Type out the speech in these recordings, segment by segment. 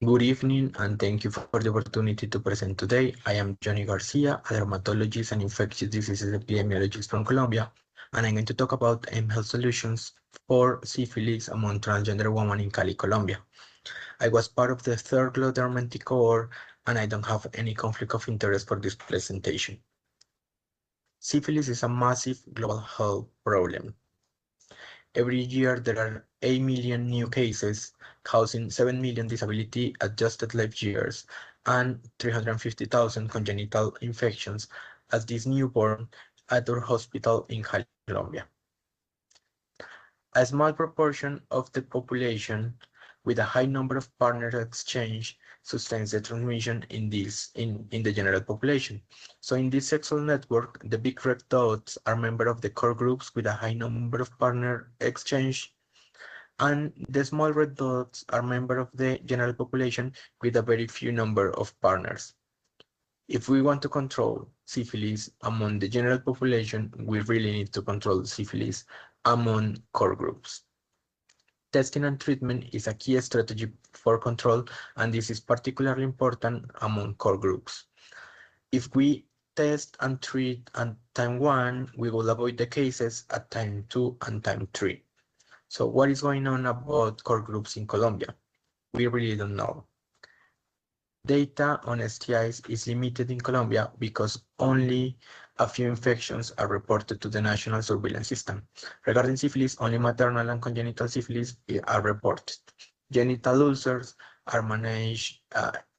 Good evening, and thank you for the opportunity to present today. I am Jonny Garcia, a dermatologist and infectious diseases epidemiologist from Colombia, and I'm going to talk about health solutions for syphilis among transgender women in Cali, Colombia. I was part of the third GLODERM EADV cohort, and I don't have any conflict of interest for this presentation. Syphilis is a massive global health problem. Every year, there are 8 million new cases, causing 7 million disability-adjusted life years and 350,000 congenital infections as this newborn at our hospital in Cali, Colombia. A small proportion of the population with a high number of partner exchange sustains the transmission in the general population. So in this sexual network, the big red dots are members of the core groups with a high number of partner exchange, and the small red dots are members of the general population with a very few number of partners. If we want to control syphilis among the general population, we really need to control syphilis among core groups. Testing and treatment is a key strategy for control, and this is particularly important among core groups. If we test and treat at time 1, we will avoid the cases at time 2 and time 3. So what is going on about core groups in Colombia? We really don't know. Data on STIs is limited in Colombia because only a few infections are reported to the national surveillance system. Regarding syphilis, only maternal and congenital syphilis are reported. Genital ulcers are managed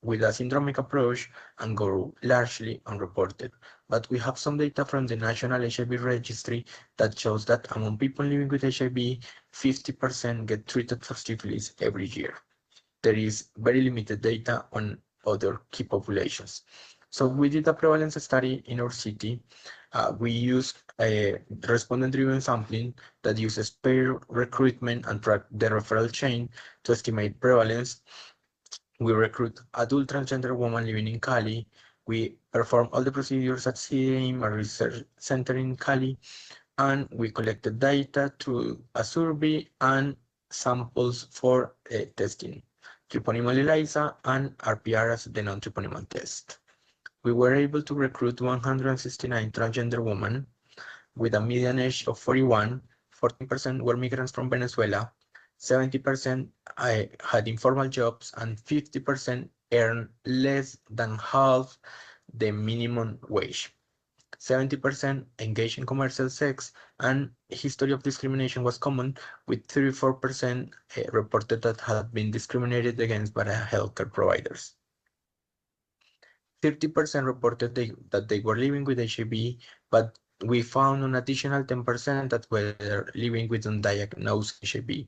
with a syndromic approach and go largely unreported. But we have some data from the National HIV Registry that shows that among people living with HIV, 50% get treated for syphilis every year. There is very limited data on other key populations. So we did a prevalence study in our city. We used a respondent-driven sampling that uses pair recruitment and track the referral chain to estimate prevalence. We recruit adult transgender women living in Cali. We perform all the procedures at CAIM, a research center in Cali, and we collected data through a survey and samples for testing treponymal ELISA and RPR as the non-treponymal test. We were able to recruit 169 transgender women with a median age of 41. 14% were migrants from Venezuela, 70% had informal jobs, and 50% earned less than half the minimum wage. 70% engaged in commercial sex, and history of discrimination was common, with 34% reported that had been discriminated against by healthcare providers. 30% reported that they were living with HIV, but we found an additional 10% that were living with undiagnosed HIV.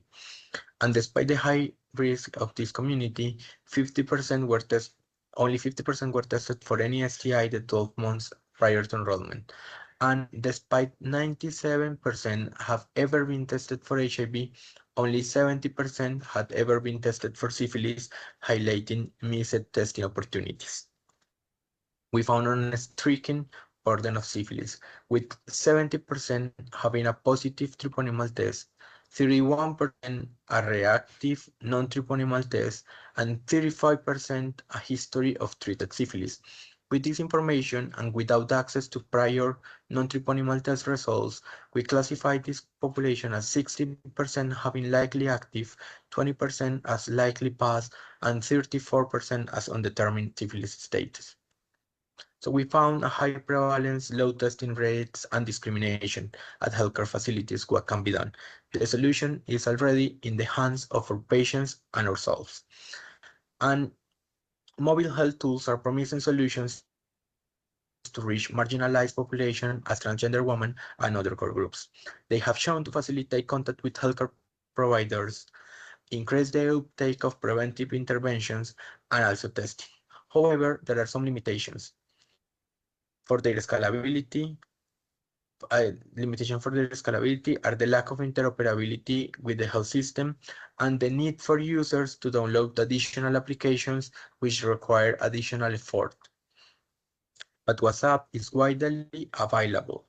And despite the high risk of this community, 50% were tested. Only 50% were tested for any STI the 12 months prior to enrollment. And despite 97% have ever been tested for HIV, only 70% had ever been tested for syphilis, highlighting missed testing opportunities. We found an striking burden of syphilis, with 70% having a positive treponymal test, 31% a reactive non-treponymal test, and 35% a history of treated syphilis. With this information and without access to prior non-treponymal test results, we classified this population as 60% having likely active, 20% as likely pass, and 34% as undetermined syphilis status. So we found a high prevalence, low testing rates, and discrimination at healthcare facilities. What can be done? The solution is already in the hands of our patients and ourselves. And mobile health tools are promising solutions to reach marginalized population as transgender women and other core groups. They have shown to facilitate contact with healthcare providers, increase the uptake of preventive interventions, and also testing. However, there are some limitations. For their scalability, limitation for their scalability are the lack of interoperability with the health system and the need for users to download additional applications which require additional effort. But WhatsApp is widely available.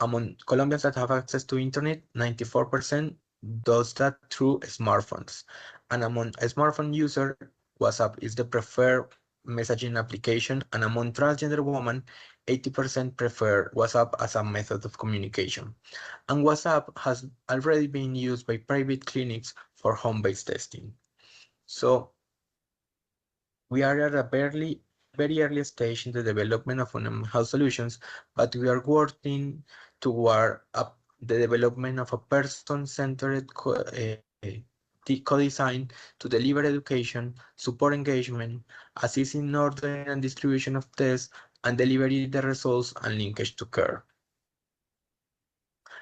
Among Colombians that have access to internet, 94% does that through smartphones. And among smartphone users, WhatsApp is the preferred messaging application, and among transgender women, 80% prefer WhatsApp as a method of communication. And WhatsApp has already been used by private clinics for home-based testing. So we are at a very early stage in the development of animal health solutions, but we are working toward the development of a person-centered co-design to deliver education, support engagement, assist in ordering and distribution of tests, and delivery the results and linkage to care.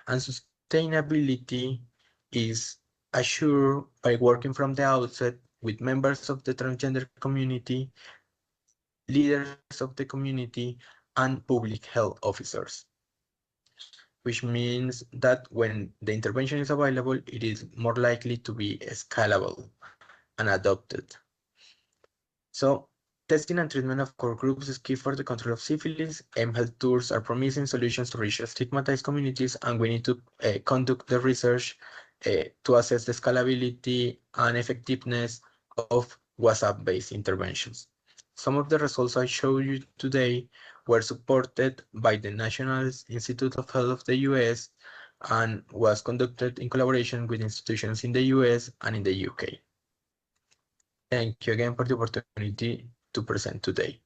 And sustainability is assured by working from the outset with members of the transgender community, leaders of the community, and public health officers, which means that when the intervention is available, it is more likely to be scalable and adopted. So, testing and treatment of core groups is key for the control of syphilis. Health tools are promising solutions to reach stigmatized communities, and we need to conduct the research to assess the scalability and effectiveness of WhatsApp-based interventions. Some of the results I showed you today were supported by the National Institute of Health of the US and was conducted in collaboration with institutions in the US and in the UK. Thank you again for the opportunity to present today.